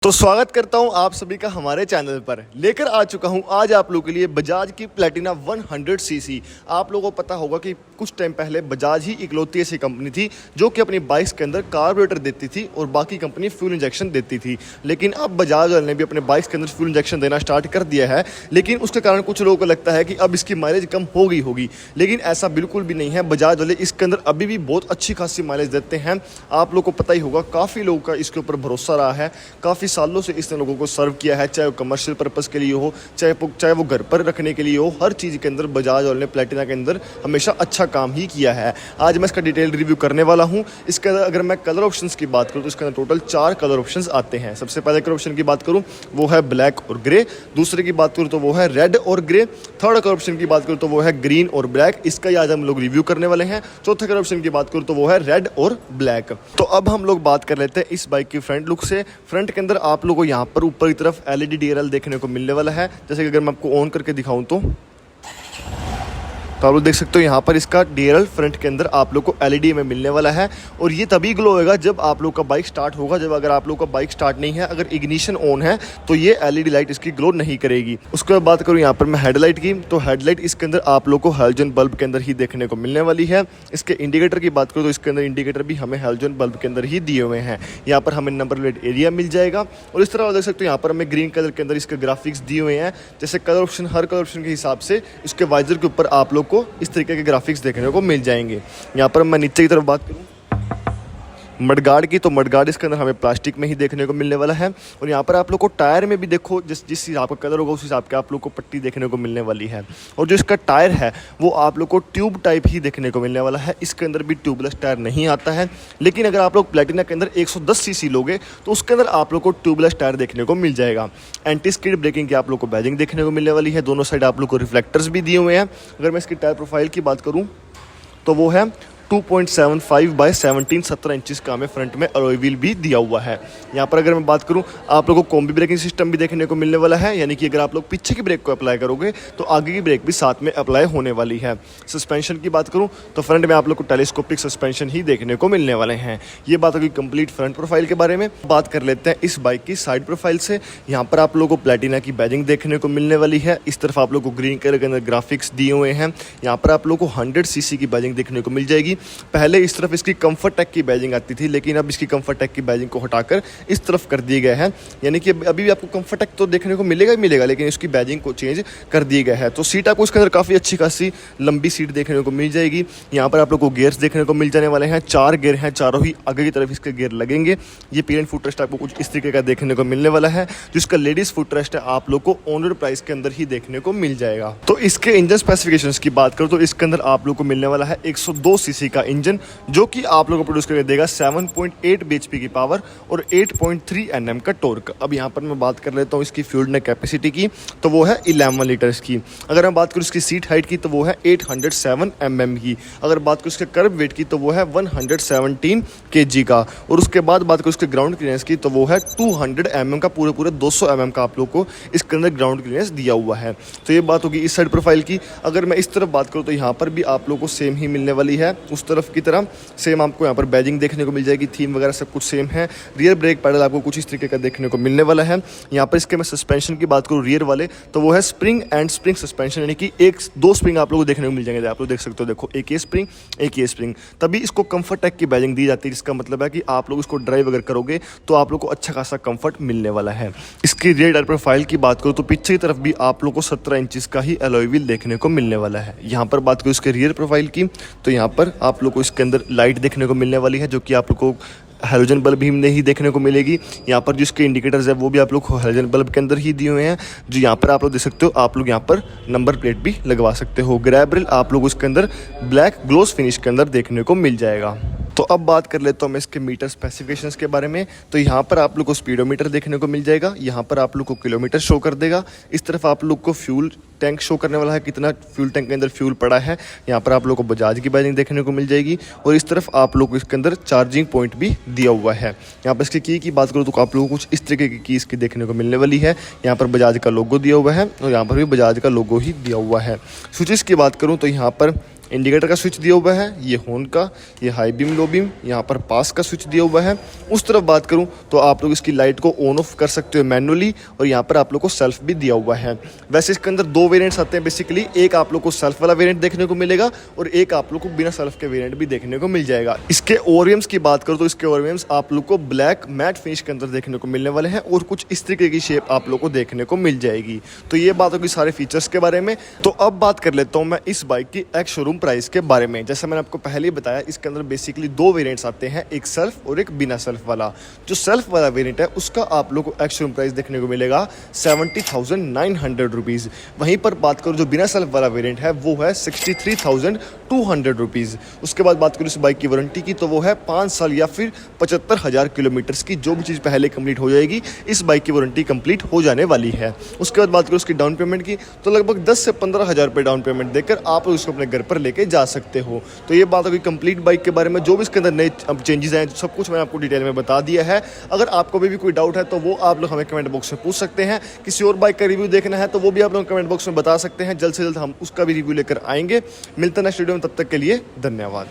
तो स्वागत करता हूं आप सभी का हमारे चैनल पर। लेकर आ चुका हूं आज आप लोगों के लिए बजाज की प्लेटिना 100 सीसी। आप लोगों को पता होगा कि कुछ टाइम पहले बजाज ही इकलौती ऐसी कंपनी थी जो कि अपनी बाइक्स के अंदर कार्बोरेटर देती थी और बाकी कंपनी फ्यूल इंजेक्शन देती थी। लेकिन अब बजाज वाले ने भी अपने बाइक्स के अंदर फ्यूल इंजेक्शन देना स्टार्ट कर दिया है। लेकिन उसके कारण कुछ लोगों को लगता है कि अब इसकी माइलेज कम हो गई होगी, लेकिन ऐसा बिल्कुल भी नहीं है। बजाज वाले इसके अंदर अभी भी बहुत अच्छी खासी माइलेज देते हैं। आप लोगों को पता ही होगा, काफ़ी लोगों का इसके ऊपर भरोसा रहा है। काफ़ी सालों से इसने लोगों को सर्व किया है, चाहे वो कमर्शियल पर्पस के लिए हो, चाहे वो घर पर रखने के लिए हो। हर चीज़ के अंदर बजाज वाले ने प्लेटिना के अंदर हमेशा अच्छा काम ही किया है। आज मैं इसका डिटेल रिव्यू करने वाला हूं। इसके अंदर अगर मैं कलर ऑप्शंस की बात करूं तो इसके अंदर टोटल 4 कलर ऑप्शंस आते हैं। सबसे पहले कलर ऑप्शन की बात करूं वो है ब्लैक और ग्रे, दूसरे की बात करूं तो वो है रेड और ग्रे, थर्ड कलर ऑप्शन की बात करूं तो वो है ग्रीन और ब्लैक। इसका ही आज हम लोग रिव्यू करने वाले हैं। चौथे कलर ऑप्शन की बात करूं तो वो है रेड और ब्लैक। तो अब हम लोग बात कर लेते हैं इस बाइक की फ्रंट लुक से। फ्रंट के अंदर आप लोगों को यहाँ पर ऊपर की तरफ LED DRL देखने को मिलने वाला है। जैसे कि अगर मैं आपको ऑन करके दिखाऊं तो आप लोग देख सकते हो यहाँ पर इसका DRL फ्रंट के अंदर आप लोग को LED में मिलने वाला है। और ये तभी ग्लो होगा जब आप लोग का बाइक स्टार्ट होगा। जब अगर आप लोग का बाइक स्टार्ट नहीं है, अगर इग्निशन ऑन है, तो ये LED लाइट इसकी ग्लो नहीं करेगी। उसके बाद बात करूँ यहाँ पर मैं हेडलाइट की, तो हेडलाइट इसके अंदर आप लोग को हेलोजन बल्ब के अंदर ही देखने को मिलने वाली है। इसके इंडिकेटर की बात करूँ तो इसके अंदर इंडिकेटर भी हमें हेलोजन बल्ब के अंदर ही दिए हुए हैं। यहाँ पर हमें नंबर प्लेट एरिया मिल जाएगा। और इस तरह आप देख सकते हो यहाँ पर हमें ग्रीन कलर के अंदर इसके ग्राफिक्स दिए हुए हैं। जैसे कलर ऑप्शन, हर कलर ऑप्शन के हिसाब से इसके वाइजर के ऊपर आप लोग को इस तरीके के ग्राफिक्स देखने को मिल जाएंगे। यहाँ पर मैं नीचे की तरफ बात करूँ मडगार्ड की, तो मडगार्ड इसके अंदर हमें प्लास्टिक में ही देखने को मिलने वाला है। और यहाँ पर आप लोग को टायर में भी देखो, जिस हिसाब का कलर होगा उस हिसाब के आप लोग को पट्टी देखने को मिलने वाली है। और जो इसका टायर है वो आप लोग को ट्यूब टाइप ही देखने को मिलने वाला है। इसके अंदर भी ट्यूबलेस टायर नहीं आता है। लेकिन अगर आप लोग प्लेटिना के अंदर 110 सीसी लोगे तो उसके अंदर आप लोग को ट्यूबलेस टायर देखने को मिल जाएगा। एंटी स्किड ब्रेकिंग की आप लोग को बैजिंग देखने को मिलने वाली है। दोनों साइड आप लोग को रिफ्लेक्टर्स भी दिए हुए हैं। अगर मैं इसकी टायर प्रोफाइल की बात करूँ तो वो है 2.75 बाय 17 इंचेस का हमें फ्रंट में अलॉय व्हील भी दिया हुआ है। यहाँ पर अगर मैं बात करूँ आप लोगों को कॉम्बी ब्रेकिंग सिस्टम भी देखने को मिलने वाला है। यानी कि अगर आप लोग पीछे की ब्रेक को अप्लाई करोगे तो आगे की ब्रेक भी साथ में अप्लाई होने वाली है। सस्पेंशन की बात करूँ तो फ्रंट में आप लोग को टेलीस्कोपिक सस्पेंशन ही देखने को मिलने वाले हैं। ये बात होगी कंप्लीट फ्रंट प्रोफाइल के बारे में। बात कर लेते हैं इस बाइक की साइड प्रोफाइल से। यहाँ पर आप लोगों को प्लेटिना की बैजिंग देखने को मिलने वाली है। इस तरफ आप लोग को ग्रीन कलर के अंदर ग्राफिक्स दिए हुए हैं। यहाँ पर आप लोग को 100 सीसी की बैजिंग देखने को मिल जाएगी। पहले इस तरफ इसकी कंफर्ट टेक की बैजिंग आती थी, लेकिन अब इसकी कंफर्ट टेक की बैजिंग को हटाकर इस तरफ कर दिए गए हैं। यानी कि अभी भी आपको कंफर्ट टेक तो देखने को मिलेगा ही मिलेगा, लेकिन इसकी बैजिंग को चेंज कर दिया गया है। तो सीट आपको इसके अंदर काफ़ी अच्छी खासी लंबी सीट देखने को मिल जाएगी। यहाँ पर आप लोग को गियर्स देखने को मिल जाने वाले हैं। 4 गियर हैं, चारों ही आगे की तरफ इसके गियर लगेंगे। ये पीएन फुट रेस्ट आपको कुछ इस तरीके का देखने को मिलने वाला है। जिसका लेडीज फुट रेस्ट है आप लोग को ऑनरोड प्राइस के अंदर ही देखने को मिल जाएगा। तो इसके इंजन स्पेसिफिकेशंस की बात करो तो इसके अंदर आप लोग को मिलने वाला है 102 सीसी का इंजन, जो कि आप लोगों को प्रोड्यूस करके देगा 7.8 bhp की पावर और 8.3 Nm का टॉर्क। अब यहाँ पर मैं बात कर लेता हूँ इसकी फ्यूल टैंक कैपेसिटी की, तो वो है 11 लीटर्स की। अगर मैं बात करूँ इसकी सीट हाइट की तो वो है 807 mm की। अगर बात करूँ इसके कर्ब वेट की तो वो है 117 kg का। और उसके बाद बात करूँ इसके ग्राउंड क्लियरेंस की तो वो है 200 mm का, पूरे 200 mm का आप लोग को इसके अंदर ग्राउंड क्लियरेंस दिया हुआ है। तो ये बात होगी इस साइड प्रोफाइल की। अगर मैं इस तरफ बात करूँ तो यहाँ पर भी आप लोग को सेम ही मिलने वाली है। उस तरफ की तरह सेम आपको यहाँ पर बैजिंग देखने को मिल जाएगी। थीम वगैरह सब कुछ सेम है। रियर ब्रेक पैडल आपको कुछ इस तरीके का देखने को मिलने वाला है। यहाँ पर इसके मैं सस्पेंशन की बात करूँ रियर वाले तो वो है स्प्रिंग एंड स्प्रिंग सस्पेंशन, यानी कि 1-2 स्प्रिंग आप लोगों को देखने को मिल जाएंगे। आप लोग देख सकते हो, देखो एक ये स्प्रिंग एक ये स्प्रिंग। तभी इसको कंफर्ट टेक की बैजिंग दी जाती है, जिसका मतलब है कि आप लोग इसको ड्राइव अगर करोगे तो आप लोग को अच्छा खासा कंफर्ट मिलने वाला है। इसकी रियर टायर प्रोफाइल की बात करूँ तो पीछे की तरफ भी आप लोग को 17 इंचेस का ही अलॉय व्हील देखने को मिलने वाला है। यहाँ पर बात करूँ इसके रियर प्रोफाइल की तो यहाँ पर आप लोग को इसके अंदर लाइट देखने को मिलने वाली है, जो कि आप लोग को हेलोजन बल्ब ही नहीं देखने को मिलेगी। यहाँ पर जो इसके इंडिकेटर्स है वो भी आप लोग को हेलोजन बल्ब के अंदर ही दिए हुए हैं। जो यहाँ पर आप लोग देख सकते हो, आप लोग यहाँ पर नंबर प्लेट भी लगवा सकते हो। ग्रैब रेल आप लोग उसके अंदर ब्लैक ग्लोस फिनिश के अंदर देखने को मिल जाएगा। तो अब बात कर लेता हूँ मैं इसके मीटर स्पेसिफिकेशंस के बारे में। तो यहाँ पर आप लोग को स्पीडोमीटर देखने को मिल जाएगा। यहाँ पर आप लोग को किलोमीटर शो कर देगा। इस तरफ आप लोग को फ्यूल टैंक शो करने वाला है, कितना फ्यूल टैंक के अंदर फ्यूल पड़ा है। यहाँ पर आप लोग को बजाज की बैजिंग देखने को मिल जाएगी। और इस तरफ आप लोग को इसके अंदर चार्जिंग पॉइंट भी दिया हुआ है। यहाँ पर इसकी की बात करूँ तो आप लोगों को कुछ इस तरीके की इसकी देखने को मिलने वाली है। यहाँ पर बजाज का लोगो दिया हुआ है और यहाँ पर भी बजाज का लोगो ही दिया हुआ है। स्विचेस की बात करूँ तो यहाँ पर इंडिकेटर का स्विच दिया हुआ है, ये हॉर्न का, ये हाई बीम लो बीम, यहाँ पर पास का स्विच दिया हुआ है। उस तरफ बात करूँ तो आप लोग इसकी लाइट को ऑन ऑफ कर सकते हो मैनुअली, और यहाँ पर आप लोग को सेल्फ भी दिया हुआ है। वैसे इसके अंदर दो वेरिएंट्स आते हैं बेसिकली, एक आप लोग को सेल्फ वाला वेरिएंट देखने को मिलेगा और एक आप लोग को बिना सेल्फ के वेरिएंट भी देखने को मिल जाएगा। इसके ओरियम्स की बात करूँ तो इसके ओरियम्स आप लोग को ब्लैक मैट फिनिश के अंदर देखने को मिलने वाले हैं और कुछ इस तरीके की शेप आप लोग को देखने को मिल जाएगी। तो ये बात होगी सारे फीचर्स के बारे में। तो अब बात कर लेता हूँ मैं इस बाइक की एक्स शोरूम प्राइस के बारे में। जैसे मैंने आपको पहले ही बताया, इसके अंदर बेसिकली दो वेरिएंट्स आते हैं, एक सेल्फ और एक बिना सेल्फ वाला। जो सेल्फ वाला वेरिएंट है उसका आप लोग को एक्स शोरूम प्राइस देखने को मिलेगा 70,900 रुपीज़। वहीं पर बात करूँ जो बिना सेल्फ वाला वेरिएंट है वो है 63,200 रुपीज़। उसके बाद बात करूँ इस बाइक की वारंटी की तो वो है 5 साल या फिर 75,000 किलोमीटर्स की। जो भी चीज़ पहले कंप्लीट हो जाएगी इस बाइक की वारंटी कंप्लीट हो जाने वाली है। उसके बाद बात करूँ उसकी डाउन पेमेंट की तो लगभग 10 से 15,000 रुपये डाउन पेमेंट देकर आप उसको अपने घर पर लेके जा सकते हो। तो ये बात होगी कंप्लीट बाइक के बारे में। जो भी इसके अंदर नए चेंजेस हैं सब कुछ मैंने आपको डिटेल में बता दिया है। अगर आपको भी कोई डाउट है तो वो आप लोग हमें कमेंट बॉक्स में पूछ सकते हैं। किसी और बाइक का रिव्यू देखना है तो वो भी आप लोग कमेंट बॉक्स में बता सकते हैं। जल्द से जल्द हम उसका भी रिव्यू लेकर आएंगे। मिलते हैं नेक्स्ट वीडियो में, तब तक के लिए धन्यवाद।